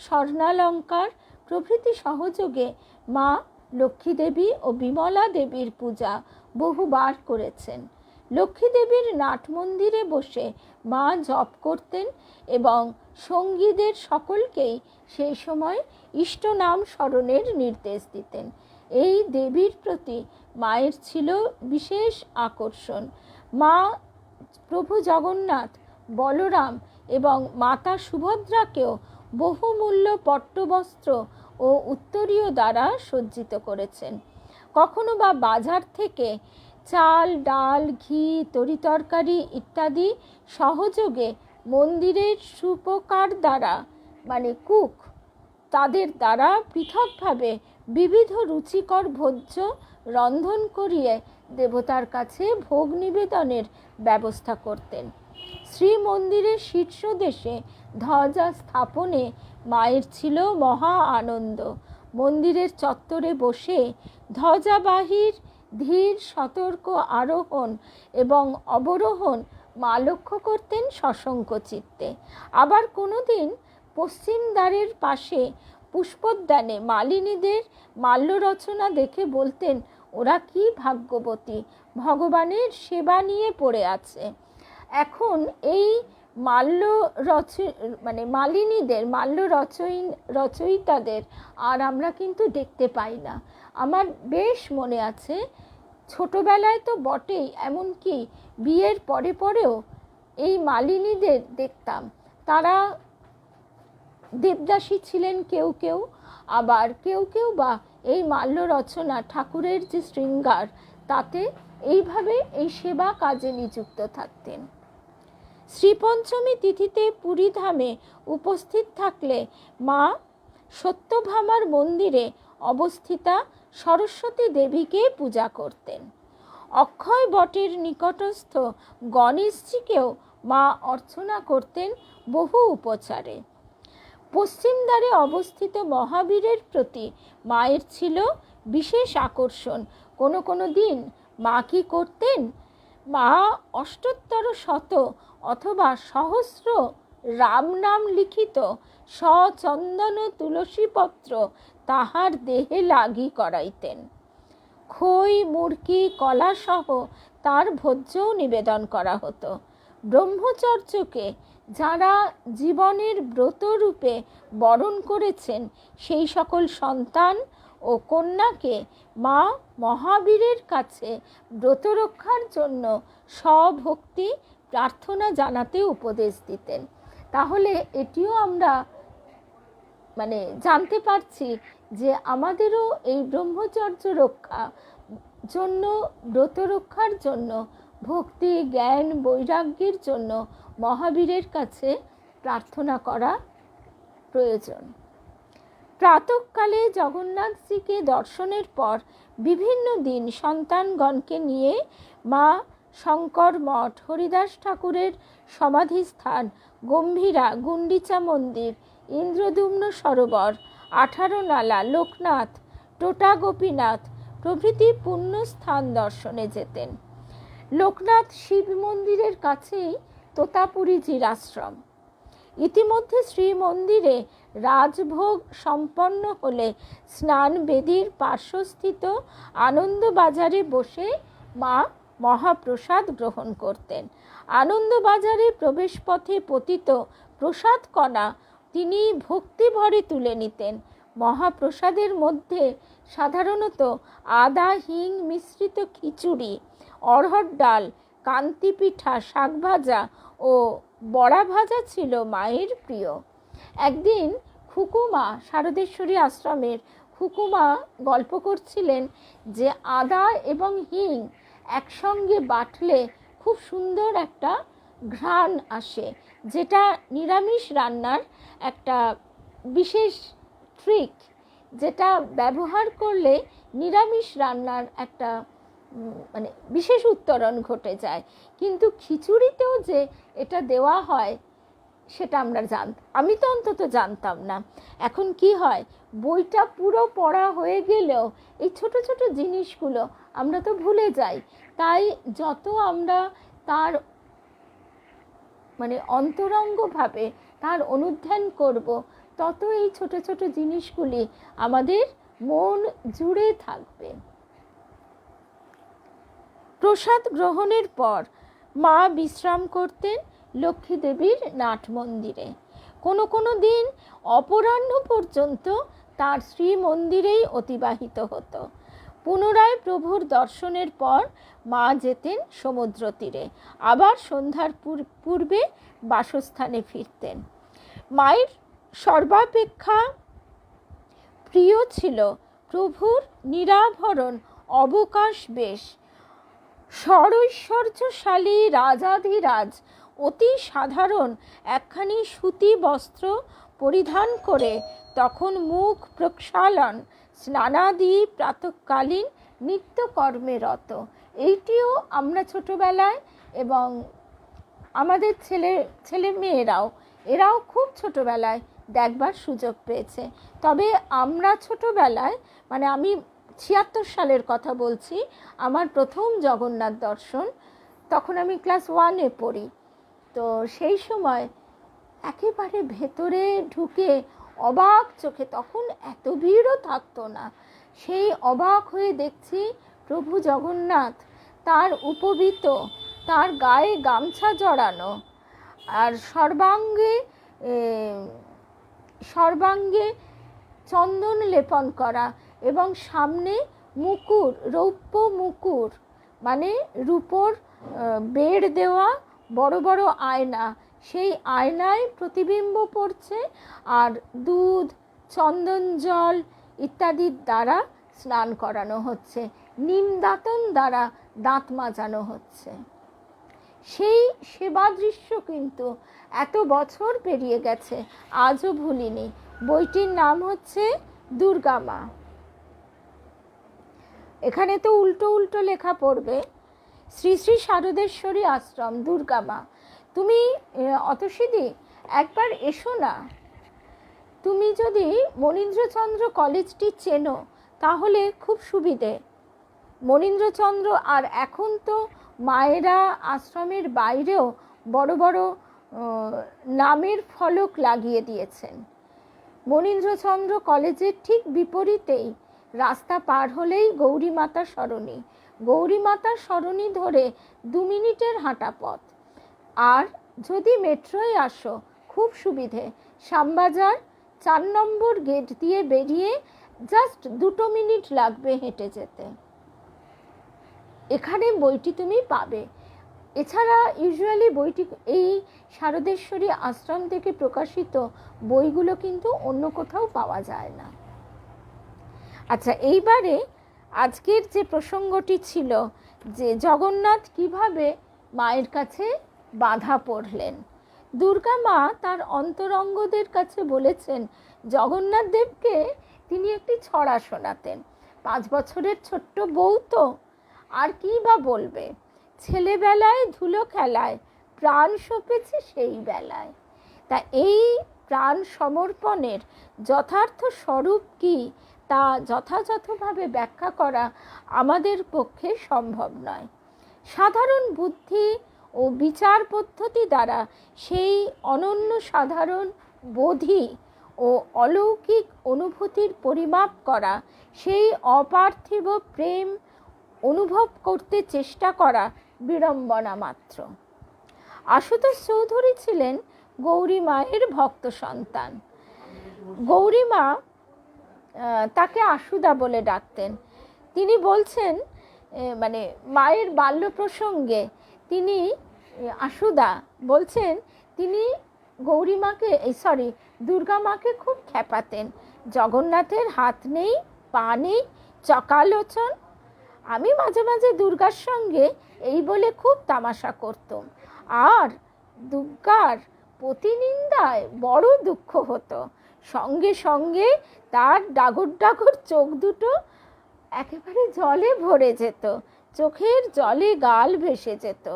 স্বর্ণালঙ্কার প্রভৃতি সহযোগে মা লক্ষ্মী দেবী ও বিমলা দেবীর পূজা বহুবার করেছেন। লক্ষ্মী দেবীর নাট মন্দিরে বসে মা জপ করতেন এবং সঙ্গীদের সকলকেই সেই সময় ইষ্ট নাম স্মরণের নির্দেশ দিতেন। এই দেবীর প্রতি মায়ের ছিল বিশেষ আকর্ষণ। মা প্রভু জগন্নাথ, বলরাম এবং মাতা সুভদ্রাকেও বহুমূল্য পট্টবস্ত্র ও উত্তরীয় দ্বারা সজ্জিত করেছেন। কখনো বা বাজার থেকে চাল, ডাল, ঘি, তরিতরকারি ইত্যাদি সহযোগে মন্দিরের সুপকার দ্বারা, মানে কুক, তাদের দ্বারা পৃথকভাবে বিবিধ রুচিকর ভোজ্য রন্ধন করিয়ে দেবতার কাছে ভোগ নিবেদনের ব্যবস্থা করতেন। শ্রীমন্দিরের শীর্ষদেশে ধ্বজা স্থাপনে মায়ের ছিল মহা আনন্দ। মন্দিরের চত্বরে বসে ধ্বজাবাহীর ধীর সতর্ক আরোহণ এবং অবরোহণ মা লক্ষ্য করতেন সশঙ্ক চিত্তে। আবার কোনোদিন পশ্চিম দ্বারের পাশে পুষ্পোদ্যানে মালিনীদের মাল্য রচনা দেখে বলতেন, ওরা কি ভাগ্যবতী, ভগবানের সেবা নিয়ে পড়ে আছে। এখন এই মালিনীদের রচয়িতাদের আর আমরা কিন্তু দেখতে পাই না। আমার বেশ মনে আছে, ছোটবেলায় তো বটেই, এমনকি বিয়ের পরে পরেও এই মালিনীদের দেখতাম। তারা দেবদাসী ছিলেন কেউ কেউ, আবার কেউ কেউ বা এই মাল্য রচনা ঠাকুরের যে শৃঙ্গার, তাতে এইভাবে এই সেবা কাজে নিযুক্ত থাকতেন। শ্রীপঞ্চমী তিথিতে পুরীধামে উপস্থিত থাকলে মা সত্যভামার মন্দিরে অবস্থিতা সরস্বতী দেবীকে পূজা করতেন। অক্ষয় বটের নিকটস্থ গণেশজিকেও মা অর্চনা করতেন বহু উপচারে। পশ্চিম দ্বারে অবস্থিত মহাবীরের প্রতি মায়ের ছিল বিশেষ আকর্ষণ। কোনো কোনো দিন মা কি করতেন, মা অষ্টোত্তর শত অথবা সহস্র রাম নাম লিখিত সচন্দন তুলসীপত্র তাহার দেহে লাগি করাইতেন। খই, মুরকি, কলা সহ তার ভোজ্যও নিবেদন করা হতো। ব্রহ্মচর্যকে যারা জীবনের ব্রতরূপে বরণ করেছেন, সেই সকল সন্তান ও কন্যাকে মা মহাবীরের কাছে ব্রত রক্ষার জন্য স্বভক্তি প্রার্থনা জানাতে উপদেশ দিতেন। তাহলে এটিও আমরা জানতে পারছি যে আমাদেরও এই ব্রহ্মচর্য রক্ষা জন্য, ব্রত রক্ষার জন্য, ভক্তি, জ্ঞান, বৈরাগ্যের জন্য মহাবীরের কাছে প্রার্থনা করা প্রয়োজন। প্রাতঃকালে জগন্নাথজিকে দর্শনের পর বিভিন্ন দিন সন্তানগণকে নিয়ে মা শঙ্কর মঠ, হরিদাস ঠাকুরের সমাধিস্থান, গম্ভীরা, গুন্ডিচা মন্দির, ইন্দ্রদ্যুম্ন সরোবর, 18 নালা, লোকনাথ, টোটা গোপীনাথ প্রভৃতি পুণ্যস্থান দর্শনে যেতেন। লোকনাথ শিব মন্দিরের কাছেই তোতাপুরীজির আশ্রম। ইতিমধ্যে শ্রীমন্দিরে রাজভোগ সম্পন্ন হলে স্নান বেদীর পার্শ্বস্থিত আনন্দবাজারে বসে মা মহাপ্রসাদ গ্রহণ করতেন। আনন্দবাজারে প্রবেশপথে পতিত প্রসাদ কণা তিনি ভক্তিভরে তুলে নিতেন। মহাপ্রসাদের মধ্যে সাধারণত আদা হিং মিশ্রিত খিচুড়ি, অড়হর ডাল, কান্তি পিঠা, শাক ভাজা ও বড়া ভাজা ছিল মায়ের প্রিয়। একদিন খুকুমা, শারদেশ্বরী আশ্রমের খুকুমা গল্প করছিলেন যে আদা এবং হিং একসঙ্গে বাটলে খুব সুন্দর একটা ঘ্রাণ আসে, যেটা নিরামিষ রান্নার একটা বিশেষ ট্রিক, যেটা ব্যবহার করলে নিরামিষ রান্নার একটা বিশেষ উত্তরণ ঘটে যায়। কিন্তু খিচুড়িতেও যে এটা দেওয়া হয় সেটা আমি তো অন্তত জানতাম না। এখন কি হয়, বইটা পুরো পড়া হয়ে গেলেও এই ছোট ছোট জিনিসগুলো আমরা তো ভুলে যাই। তাই যত আমরা তার অন্তরঙ্গভাবে তার অনুধ্যান করব, তত এই ছোট ছোট জিনিসগুলি আমাদের মন জুড়ে থাকবে। প্রসাদ গ্রহণের পর মা বিশ্রাম করতেন লক্ষ্মী দেবীর নাট মন্দিরে। কোনো কোনো দিন অপরাহ্ন পর্যন্ত তার শ্রীমন্দিরেই অতিবাহিত হতো। পুনরায় প্রভুর দর্শনের পর মা যেতেন সমুদ্র তীরে, আবার সন্ধ্যার পূর্বে বাসস্থানে ফিরতেন। মায়ের সর্বাপেক্ষা প্রিয় ছিল প্রভুর নিরাভরণ অবকাশ বেশ। ষড়ৈশ্বর্যশালী রাজাধিরাজ অতি সাধারণ একখানি সুতি বস্ত্র পরিধান করে তখন মুখ প্রক্ষালন, স্নানাদি প্রাতঃকালীন নিত্যকর্মে রত। এইটিও আমরা ছোটোবেলায় এবং আমাদের ছেলে মেয়েরাও এরাও খুব ছোটোবেলায় দেখবার সুযোগ পেয়েছে। তবে আমরা ছোটোবেলায়, মানে আমি 76 সালের কথা বলছি, আমার প্রথম জগন্নাথ দর্শন, তখন আমি ক্লাস 1-এ পড়ি। তো সেই সময় একেবারে ভেতরে ঢুকে অবাক চোখে, তখন এত ভিড়ও থাকতো না, সেই অবাক হয়ে দেখছি প্রভু জগন্নাথ, তার উপবীত, তার গায়ে গামছা জড়ানো, আর সর্বাঙ্গে চন্দন লেপন করা, এবং সামনে মুকুর, রৌপ্য মুকুর, মানে রূপোর বেড় দেওয়া বড় বড় আয়না, সেই আয়নায় প্রতিবিম্ব পড়ছে, আর দুধ, চন্দন জল ইত্যাদির দ্বারা স্নান করানো হচ্ছে, নিম দাঁতন দ্বারা দাঁত মাজানো হচ্ছে। সেই সেবা দৃশ্য কিন্তু এত বছর পেরিয়ে গেছে, আজও ভুলিনি। বইটির নাম হচ্ছে দুর্গা মা। এখানে তো উল্টো উল্টো লেখা পড়বে, শ্রী শ্রী শারদেশ্বরী আশ্রম, দুর্গা মা। তুমি অতসীদি একবার এসো না, তুমি যদি মনীন্দ্রচন্দ্র কলেজটি চেনো তাহলে খুব সুবিধে। মনীন্দ্রচন্দ্র, আর এখন তো মায়েরা আশ্রমের বাইরেও বড় বড় নামের ফলক লাগিয়ে দিয়েছেন। মনীন্দ্রচন্দ্র কলেজের ঠিক বিপরীতেই রাস্তা পার হলেই গৌরী মাতা সরণি, গৌরী মাতা সরণি ধরে 2 মিনিটের হাঁটা পথ। আর যদি মেট্রোয় আসো খুব সুবিধে, শ্যামবাজার 4 নম্বর গেট দিয়ে বেরিয়ে জাস্ট 2 মিনিট লাগবে হেঁটে যেতে। এখানে বইটি তুমি পাবে। এছাড়া ইউজুয়ালি বইটি, এই শারদেশ্বরী আশ্রম থেকে প্রকাশিত বইগুলো কিন্তু অন্য কোথাও পাওয়া যায় না। আচ্ছা, এইবারে আজকের যে প্রসঙ্গটি ছিল, যে জগন্নাথ কিভাবে মায়ের কাছে বাধা পড়লেন। দুর্গা মা তার অন্তরঙ্গদের কাছে বলেছেন জগন্নাথ দেবকে তিনি একটি ছড়া শোনাতেন। 5 বছরের ছোট্ট বউ তো, আর কি বা বলবে, ছেলেবেলায় ধুলো খেলায় প্রাণ সঁপেছে সেই বেলায়। তা এই প্রাণ সমর্পণের যথার্থ স্বরূপ কি তা যথাযথভাবে ব্যাখ্যা করা আমাদের পক্ষে সম্ভব নয়। সাধারণ বুদ্ধি ও বিচার পদ্ধতি দ্বারা সেই অনন্য সাধারণ বোধি ও অলৌকিক অনুভূতির পরিমাপ করা, সেই অপার্থিব প্রেম অনুভব করতে চেষ্টা করা বিড়ম্বনা মাত্র। আশুতোষ চৌধুরী ছিলেন গৌরী মায়ের ভক্ত সন্তান। গৌরী মা তাকে আশুদা বলে ডাকতেন। তিনি বলছেন, মানে মায়ের বাল্য প্রসঙ্গে তিনি, আশুদা বলছেন, তিনি গৌরী মাকে, দুর্গা মাকে খুব খেপাতেন। জগন্নাথের হাত নেই, পা নেই, চকালোচন। আমি মাঝে মাঝে দুর্গার সঙ্গে এই বলে খুব তামাশা করতাম, আর দুর্গার প্রতিনিন্দায় বড় দুঃখ হতো। সঙ্গে সঙ্গে তার ডাগর ডাগর চোখ দুটো একেবারে জলে ভরে যেত, চোখের জলে গাল ভেসে যেত।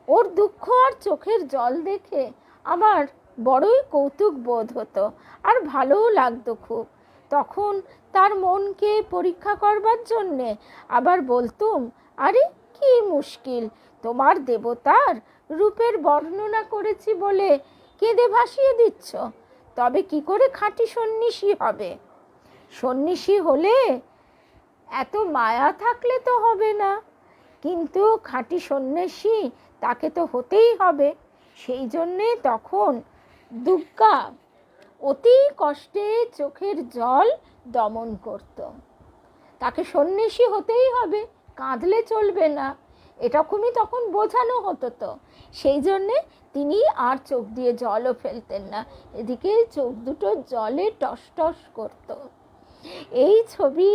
ওর দুঃখ আর চোখের জল দেখে আমার বড়ই কৌতুক বোধ হতো, আর ভালোও লাগতো খুব। তখন তার মনকে পরীক্ষা করবার জন্যে আবার বলতুম, আরে কি মুশকিল, তোমার দেবতার রূপের বর্ণনা করেছি বলে কেঁদে ভাসিয়ে দিচ্ছ, তবে কি করে খাঁটি সন্ন্যাসী হবে? সন্ন্যাসী হলে এত মায়া থাকলে তো হবে না, কিন্তু খাঁটি সন্ন্যাসী তাকে তো হতেই হবে। সেই জন্যে তখন দুর্গা অতি কষ্টে চোখের জল দমন করত। তাকে সন্ন্যাসী হতেই হবে, কাঁদলে চলবে না, এরকমই তখন বোঝানো হতো। তো সেই জন্যে তিনি আর চোখ দিয়ে জলও ফেলতেন না, এদিকে চোখ দুটো জলে টস টস করত। এই ছবি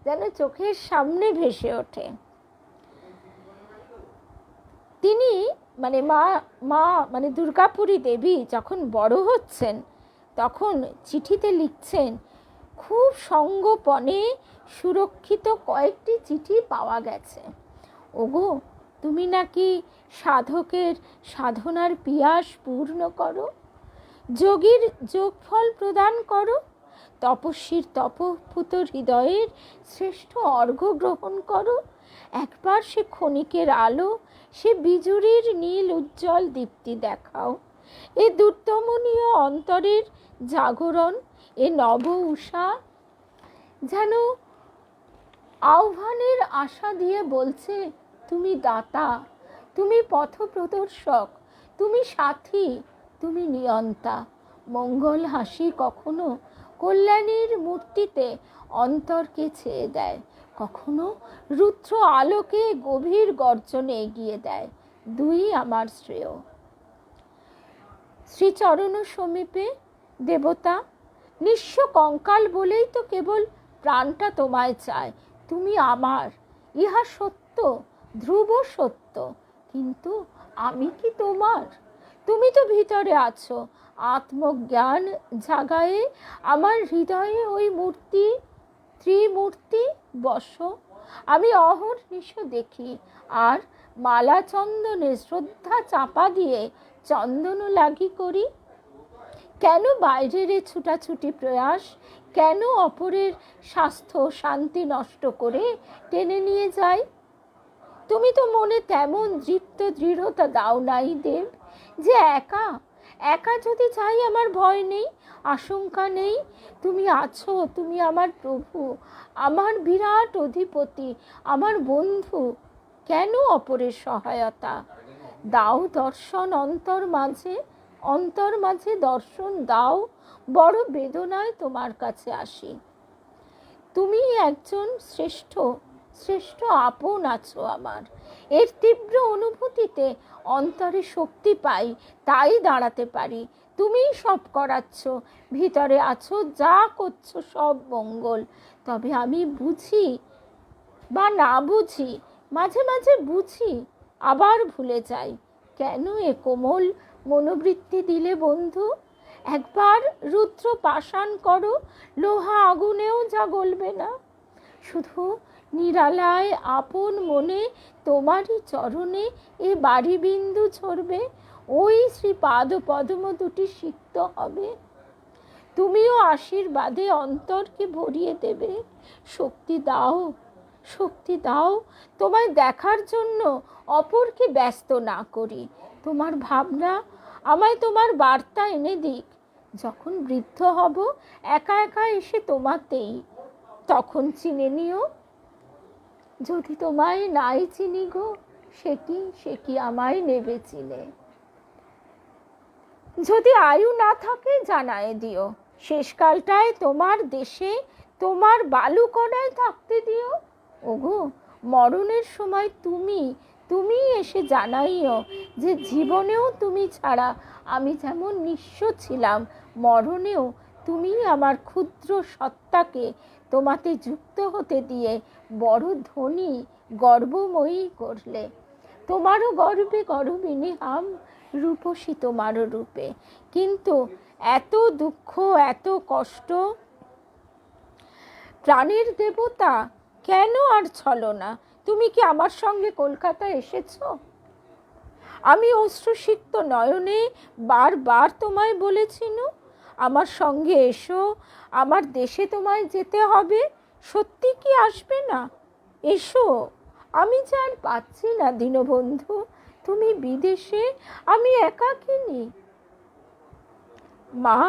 যেন চোখের সামনে ভেসে ওঠে। তিনি মানে দুর্গাপুরী দেবী যখন বড় হচ্ছেন, তখন চিঠিতে লিখছেন, খুব সঙ্গোপনে সুরক্ষিত কয়েকটি চিঠি পাওয়া গেছে। ওগো, তুমি নাকি সাধকের সাধনার পিয়াস পূর্ণ করো, যোগীর যোগফল প্রদান করো, তপস্বীর তপভূত হৃদয়ের শ্রেষ্ঠ অর্ঘ্য গ্রহণ করো। একবার সে ক্ষণিকের আলো, সে বিজুরির নীল উজ্জ্বল দীপ্তি দেখাও। এ দুর্দমনীয় অন্তরের জাগরণ, এ নব উষা যেন আহ্বানের আশা দিয়ে বলছে, তুমি দাতা, তুমি পথপ্রদর্শক, তুমি সাথী, তুমি নিয়ন্তা। মঙ্গল হাসি কখনো কল্যাণীর মূর্তিতে অন্তরকে ছেয়ে দেয়, কখনো রুদ্র আলোকে গভীর গর্জনে এগিয়ে দেয়। দুই আমার শ্রেয়। শ্রীচরণ সমীপে দেবতা, নিঃস্ব কঙ্কাল বলেই তো কেবল প্রাণটা তোমায় চায়। তুমি আমার, ইহা সত্য, ধ্রুব সত্য, কিন্তু আমি কি তোমার? তুমি তো ভিতরে আছো, আত্মজ্ঞান জাগায়ে আমার হৃদয়ে ওই মূর্তি, ত্রিমূর্তি বস। আমি অহর্নিশ দেখি, আর মালা চন্দনে শ্রদ্ধা চাপা দিয়ে চন্দন লাগি করি। কেন বাইরের ছুটাছুটি প্রয়াস, কেন অপরের স্বাস্থ্য শান্তি নষ্ট করে টেনে নিয়ে যাই? তুমি তো মনে তেমন দৃপ্ত দৃঢ়তা দাও নাই দেব, যে একা একা যদি চাই আমার ভয় নেই, আশঙ্কা নেই। তুমি আছো, তুমি আমার প্রভু, আমার বিরাট অধিপতি, আমার বন্ধু। কেন অপরের সহায়তা? দাও দর্শন অন্তর মাঝে, অন্তর মাঝে দর্শন দাও। বড় বেদনায় তোমার কাছে আসি। তুমি একজন শ্রেষ্ঠ শ্রেষ্ঠ আপন আছো আমার। এর তীব্র অনুভূতিতে অন্তরে শক্তি পাই, তাই দাঁড়াতে পারি। তুমিই সব করাচ্ছ, ভিতরে আছো, যা করছো সব মঙ্গল। তবে আমি বুঝি বা না বুঝি, মাঝে মাঝে বুঝি, আবার ভুলে যাই। কেন এ কোমল মনোবৃত্তি দিলে বন্ধু? একবার রুদ্র পাষাণ করো, লোহা আগুনেও যা গলবে না। শুধু নিরালায় আপন মনে তোমারই চরণে এ বাড়ি বিন্দু ঝরবে, ওই শ্রীপাদ পদ্ম দুটি সিক্ত হবে। তুমিও আশীর্বাদে অন্তরকে ভরিয়ে দেবে। শক্তি দাও, শক্তি দাও, তোমায় দেখার জন্য অপরকে ব্যস্ত না করি। তোমার ভাবনা আমায় তোমার বার্তা এনে দিক। যখন বৃদ্ধ হব, একা একা এসে তোমাতেই, তখন চিনে নিও। যদি তোমায় নাই চিনি গো, সে কি আমায় নেবে চিনে। যদি আয়ু না থাকে জানায় দিও, শেষকালটায় তোমার দেশে, তোমার বালুকণায় থাকতে দিও। ওগো, মরণের সময় তুমি এসে জানাইও যে জীবনেও তুমি ছাড়া আমি যেমন নিঃস্ব ছিলাম, মরণেও তুমি আমার ক্ষুদ্র সত্তাকে তোমাতে যুক্ত হতে দিয়ে বড় ধনী গর্বময়ী করলে। তোমারও গর্বে গর্বিনী হাম, রূপসী তোমারও রূপে। কিন্তু এত দুঃখ, এত কষ্ট, প্রাণের দেবতা কেন আর ছলনা? তুমি কি আমার সঙ্গে কলকাতা এসেছো? আমি অশ্রুসিক্ত নয়নে বারবার তোমায় বলেছি না, আমার সঙ্গে এসো, আমার দেশে তোমায় যেতে হবে। সত্যি কি আসবে না? এসো, আমি যে আর পাচ্ছি না দীনবন্ধু, তুমি বিদেশে, আমি একাকিনী। মা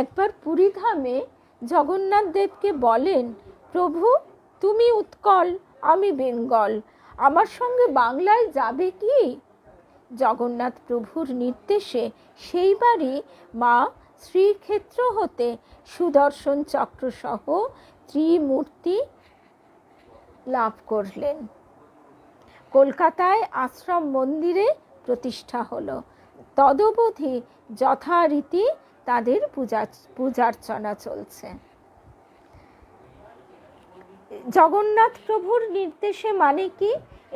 একবার পুরীধামে জগন্নাথ দেবকে বলেন, প্রভু তুমি উৎকল, আমি বেঙ্গল, আমার সঙ্গে বাংলায় যাবে কি? জগন্নাথ প্রভুর নির্দেশে সেইবারই মা শ্রীক্ষেত্র হতে সুদর্শন চক্র সহ ত্রিমূর্তি লাভ করলেন। কলকাতায় আশ্রম মন্দিরে প্রতিষ্ঠা হলো। তদবধি যথারীতি তাদের পূজার্চনা চলছে। জগন্নাথ প্রভুর নির্দেশে মানে কি,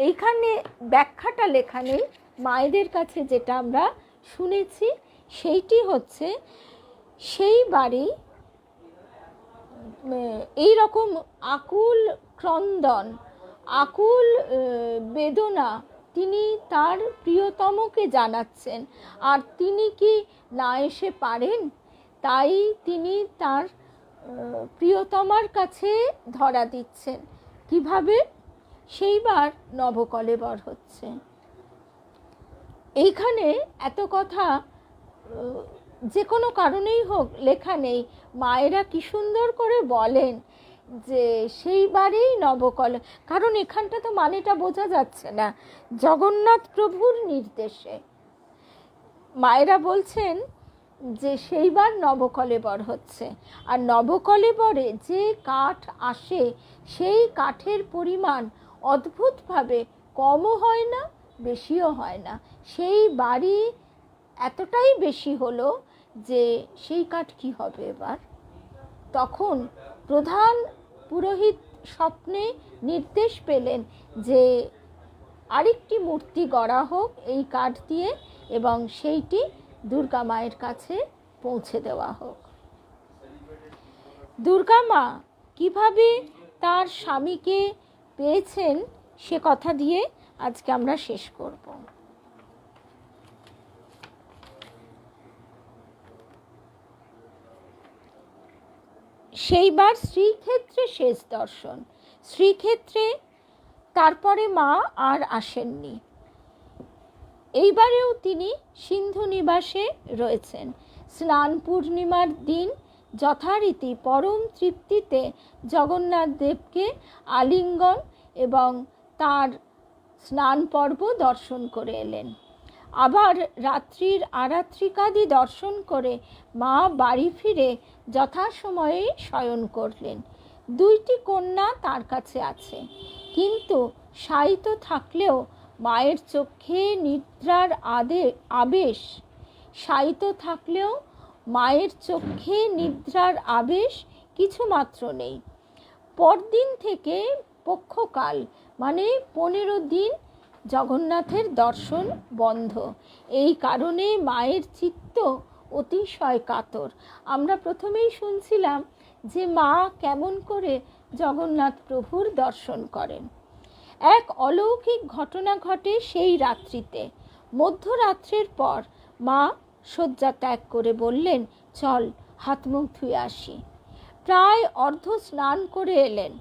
এইখানে ব্যাখ্যাটা লেখা নেই, মায়েদের কাছে যেটা আমরা শুনেছি সেইটি হচ্ছে, সেই বাড়ি এই রকম আকুল ক্রন্দন, আকুল বেদনা তিনি তার প্রিয়তমকে জানাচ্ছেন। আর তিনি কি না এসে পারেন? তাই তিনি তার প্রিয়তমার কাছে ধরা দিচ্ছেন। কিভাবে? সেইবার নবকলেবর হচ্ছে। এইখানে এত কথা যে কোনো কারণেই হোক লেখা নেই। মায়েরা কি সুন্দর করে বলেন যে সেইবারেই নবকলে, কারণ এখানটা তো মানেটা বোঝা যাচ্ছে না। জগন্নাথ প্রভুর নির্দেশে মায়েরা বলছেন যে সেইবার নবকলেবর হচ্ছে। আর নবকলেবরে যে কাঠ আসে সেই কাঠের পরিমাণ অদ্ভুতভাবে কমও হয় না, বেশিও হয় না। সেই বাড়ি এতটাই বেশি হলো যে সেই কাঠ কি হবে এবার। তখন প্রধান পুরোহিত স্বপ্নে নির্দেশ পেলেন যে আরেকটি মূর্তি গড়া হোক এই কাঠ দিয়ে, এবং সেইটি দুর্গা মায়ের কাছে পৌঁছে দেওয়া হোক। দুর্গা মা কীভাবে তার স্বামীকে পেয়েছেন সে কথা দিয়ে আজকে আমরা শেষ করব। সেইবার শ্রীক্ষেত্রে শেষ দর্শন। শ্রীক্ষেত্রে তারপরে মা আর আসেননি। এইবারেও তিনি সিন্ধু নিবাসে রয়েছেন। স্নান পূর্ণিমার দিন যথারীতি পরম তৃপ্তিতে জগন্নাথ দেবকে আলিঙ্গন এবং তার স্নান পর্ব দর্শন করে এলেন। আবার রাত্রির আরাত্রিকাদি দর্শন করে মা বাড়ি ফিরে যথাসময়ে শয়ন করলেন। দুইটি কন্যা তার কাছে আছে, কিন্তু শায়িত থাকলেও মায়ের চোখে নিদ্রার আবেশ, শায়িত থাকলেও মায়ের চোখে নিদ্রার আবেশ কিছুমাত্র নেই। পরদিন থেকে পক্ষকাল মানে 15 দিন জগন্নাথের দর্শন বন্ধ। এই কারণে মায়ের চিত্ত অতিশয় কাতর। আমরা প্রথমেই শুনছিলাম যে মা কেমন করে জগন্নাথ প্রভুর দর্শন করেন। এক অলৌকিক ঘটনা ঘটে সেই রাত্রিতে। মধ্যরাত্রের পর মা শয্যা ত্যাগ করে বললেন, চল হাত মুখ ধুয়ে আসি। প্রায় অর্ধ স্নান করে এলেন।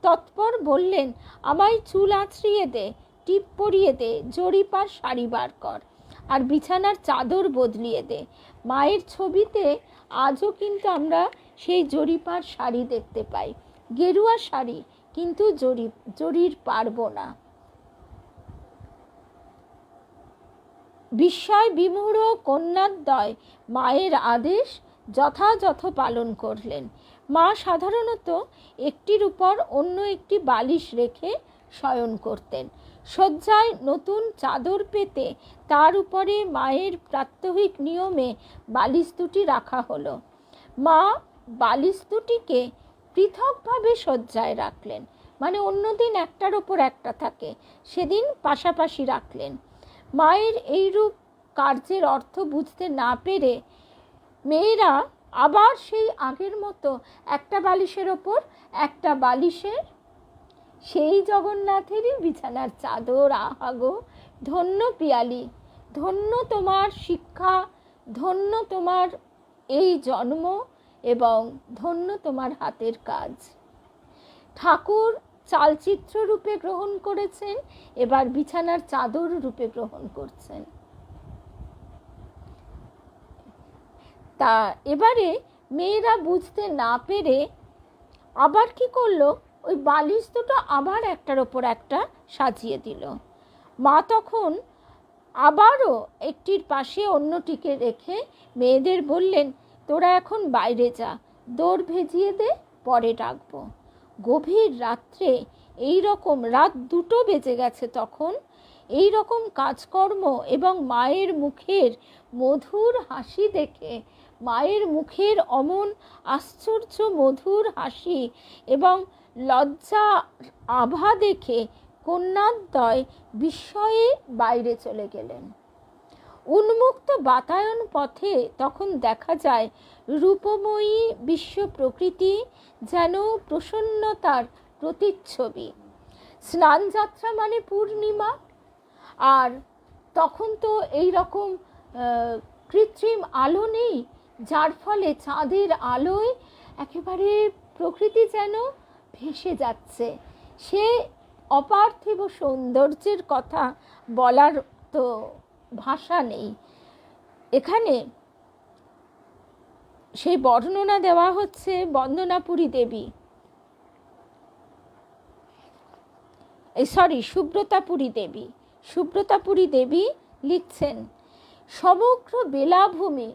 তৎপর বললেন, আমায় চুল আঁচড়িয়ে দে, টিপ পরিয়ে দে, জরিপার শাড়ি বার কর, আর বিছানার চাদর বদলিয়ে দে। মায়ের ছবিতে আজও কিন্তু আমরা সেই জরিপার শাড়ি দেখতে পাই, গেরুয়া শাড়ি, কিন্তু জরির পারবো না। বিস্ময় বিমূঢ় কন্যাদ্বয় মায়ের আদেশ যথাযথ পালন করলেন। মা সাধারণত একটির উপর অন্য একটি বালিশ রেখে শয়ন করতেন। শয্যায় নতুন চাদর পেতে তার উপরে মায়ের প্রাত্যহিক নিয়মে বালিশ দুটি রাখা হলো। মা বালিশ দুটিকে পৃথকভাবে শয্যায় রাখলেন, মানে অন্যদিন একটার ওপর একটা থাকে, সেদিন পাশাপাশি রাখলেন। মায়ের এইরূপ কার্যের অর্থ বুঝতে না পেরে মেয়েরা আবার সেই আগের মতো একটা বালিশের ওপর একটা বালিশের সেই জগন্নাথেরই বিছানার চাদর। আহাগো ধন্য পিয়ালি, ধন্য তোমার শিক্ষা, ধন্য তোমার এই জন্ম, এবং ধন্য তোমার হাতের কাজ। ঠাকুর চালচিত্র রূপে গ্রহণ করেছেন, এবার বিছানার চাদর রূপে গ্রহণ করছেন। তা এবারে মেয়েরা বুঝতে না পেরে আবার কি করলো, ওই বালিশ দুটো আবার একটার ওপর একটা সাজিয়ে দিল। মা তখন আবারও একটির পাশে অন্যটিকে রেখে মেয়েদের বললেন, তোরা এখন বাইরে যা, দৌড় ভেজিয়ে দে, পরে ডাকবো। গভীর রাত্রে এই রকম, রাত 2টো বেজে গেছে তখন, এই রকম কাজকর্ম এবং মায়ের মুখের মধুর হাসি দেখে, মায়ের মুখের অমন আশ্চর্য মধুর হাসি এবং লজ্জা আভা দেখে কন্যাদ্বয় বিস্ময়ে বাইরে চলে গেলেন। উন্মুক্ত বাতায়ন পথে তখন দেখা যায় রূপময়ী বিশ্ব প্রকৃতি যেন প্রসন্নতার প্রতিচ্ছবি। স্নানযাত্রা মানে পূর্ণিমা, আর তখন তো এই রকম কৃত্রিম আলো নেই, যার ফলে চাঁদের আলোয় একেবারে প্রকৃতি যেন ভেসে যাচ্ছে। সে অপার্থিব সৌন্দর্যের কথা বলার তো ভাষা নেই। এখানে সেই বর্ণনা দেওয়া হচ্ছে বন্দনাপুরী দেবী, সুব্রতাপুরী দেবী লিখছেন, সমগ্র বেলাভূমি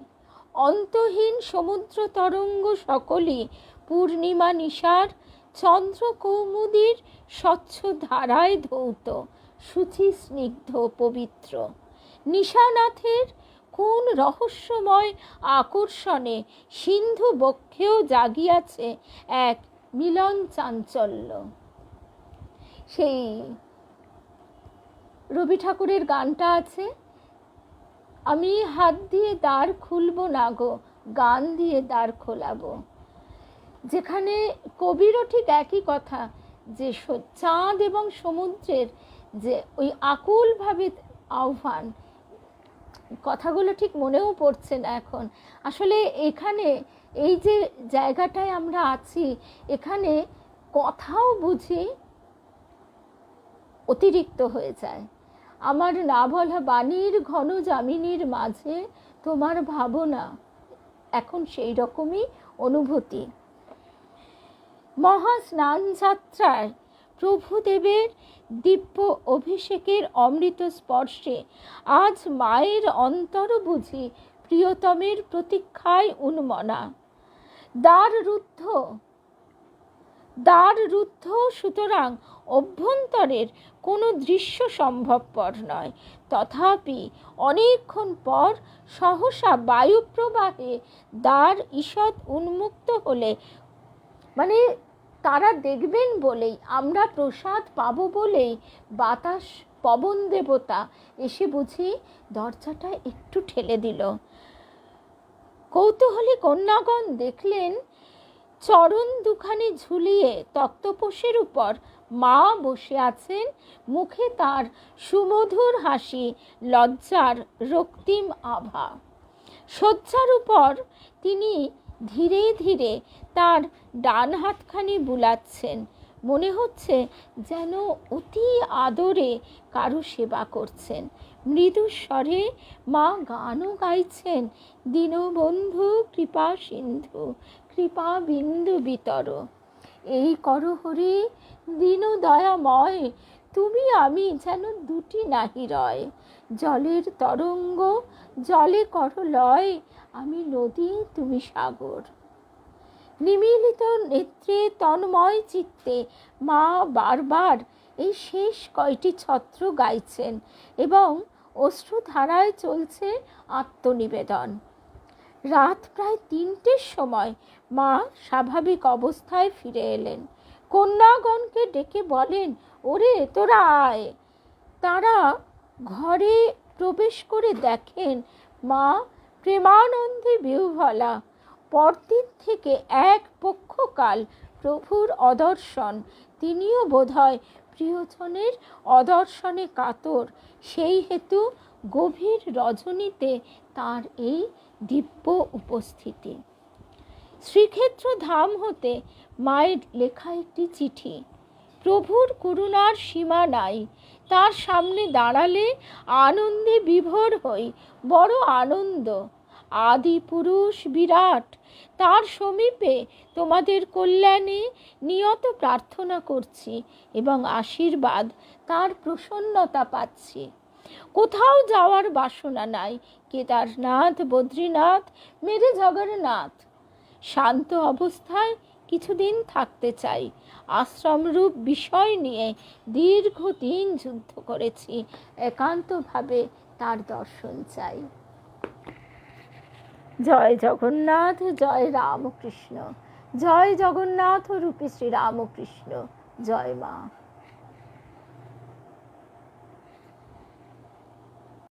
অন্তহীন সমুদ্র তরঙ্গ সকলই পূর্ণিমা নিশার চন্দ্র কৌমুদীর স্বচ্ছ ধারায় ধৌত, শুচি স্নিগ্ধ পবিত্র। নিশানাথের কোন রহস্যময় আকর্ষণে সিন্ধু বক্ষেও জাগিয়াছে এক মিলন চাঞ্চল্য। সেই রবি ঠাকুরের গানটা আছে, আমি হাত দিয়ে দ্বার খুলবো না গো, গান দিয়ে দ্বার খোলাবো। যেখানে কবিরও ঠিক একই কথা, যে চাঁদ এবং সমুদ্রের যে ওই আকুলভাবে আহ্বান, কথাগুলো ঠিক মনেও পড়ছে না এখন। আসলে এখানে এই যে জায়গাটায় আমরা আছি, এখানে কথাও বুঝি অতিরিক্ত হয়ে যায়। আমার না বলা বাণীর ঘন যামিনীর মাঝে তোমার ভাবনা, এখন সেই রকমই অনুভূতি। মহা স্নান যাত্রায় প্রভুদেবের দিব্য অভিষেকের অমৃত স্পর্শে আজ মায়ের অন্তর বুঝি প্রিয়তমের প্রতীক্ষায় উন্মনা। দ্বার রুদ্ধ, সুতরাং অভ্যন্তরের কোনো দৃশ্য সম্ভবপর নয়। তথাপি অনেকক্ষণ পর সহসা বায়ু প্রবাহে দ্বার ঈষৎ উন্মুক্ত হলে, মানে তারা দেখবেন বলেই, আমরা প্রসাদ পাবো বলেই বাতাস পবন দেবতা এসে বুঝি দরজাটা একটু ঠেলে দিল। কৌতূহলী কন্যাগণ দেখলেন চরণ দুখানি ঝুলিয়ে তক্তপোষের উপর মা বসে আছেন, মুখে তার সুমধুর হাসি, লজ্জার রক্তিম আভা। শয্যার উপর তিনি ধীরে ধীরে তার ডান হাতখানি বুলাচ্ছেন, মনে হচ্ছে যেন অতি আদরে কারো সেবা করছেন। মৃদু স্বরে মা গানও গাইছেন, দীনবন্ধু কৃপা সিন্ধু, কৃপা বিন্দু বিতর। এই করো হরি দীন দয়াময়, তুমি আমি যেন দুটি নাহি রয়। জলের তরঙ্গ জলে করো লয়, আমি নদী তুমি সাগর। নিমিলিত নেত্রে তন্ময় চিত্তে মা বারবার এই শেষ কয়টি ছত্র গাইছেন এবং অশ্রুধারায় চলছে আত্মনিবেদন। রাত প্রায় 3টের সময় মা স্বাভাবিক অবস্থায় ফিরে এলেন। কন্যাগণকে ডেকে বলেন, ওরে তোরা আয়। তারা ঘরে প্রবেশ করে দেখেন মা প্রেমানন্দে বিহ্বলা। পরদিন থেকে এক পক্ষকাল প্রভুর অদর্শন, তিনিও বোধহয় প্রিয়জনের অদর্শনে কাতর, সেই হেতু গভীর রজনীতে তার এই দিব্য উপস্থিতি। শ্রীক্ষেত্র ধাম হতে মায়ের লেখা একটি চিঠি। প্রভুর করুণার সীমা নাই, তার সামনে দাঁড়ালে আনন্দে বিভোর হই, বড় আনন্দ। আদি পুরুষ বিরাট, তার সমীপে তোমাদের কল্যাণে নিয়ত প্রার্থনা করছি এবং আশীর্বাদ, তার প্রসন্নতা পাচ্ছি। কোথাও যাওয়ার বাসনা নাই, কেদারনাথ, বদ্রীনাথ, মেরে জগন্নাথ। শান্ত অবস্থায় কিছুদিন থাকতে চাই। আশ্রমরূপ বিষয় নিয়ে দীর্ঘদিন যুদ্ধ করেছি, একান্তভাবে তার দর্শন চাই। জয় জগন্নাথ, জয় রামকৃষ্ণ, জয় জগন্নাথ রূপী শ্রী রামকৃষ্ণ, জয় মা।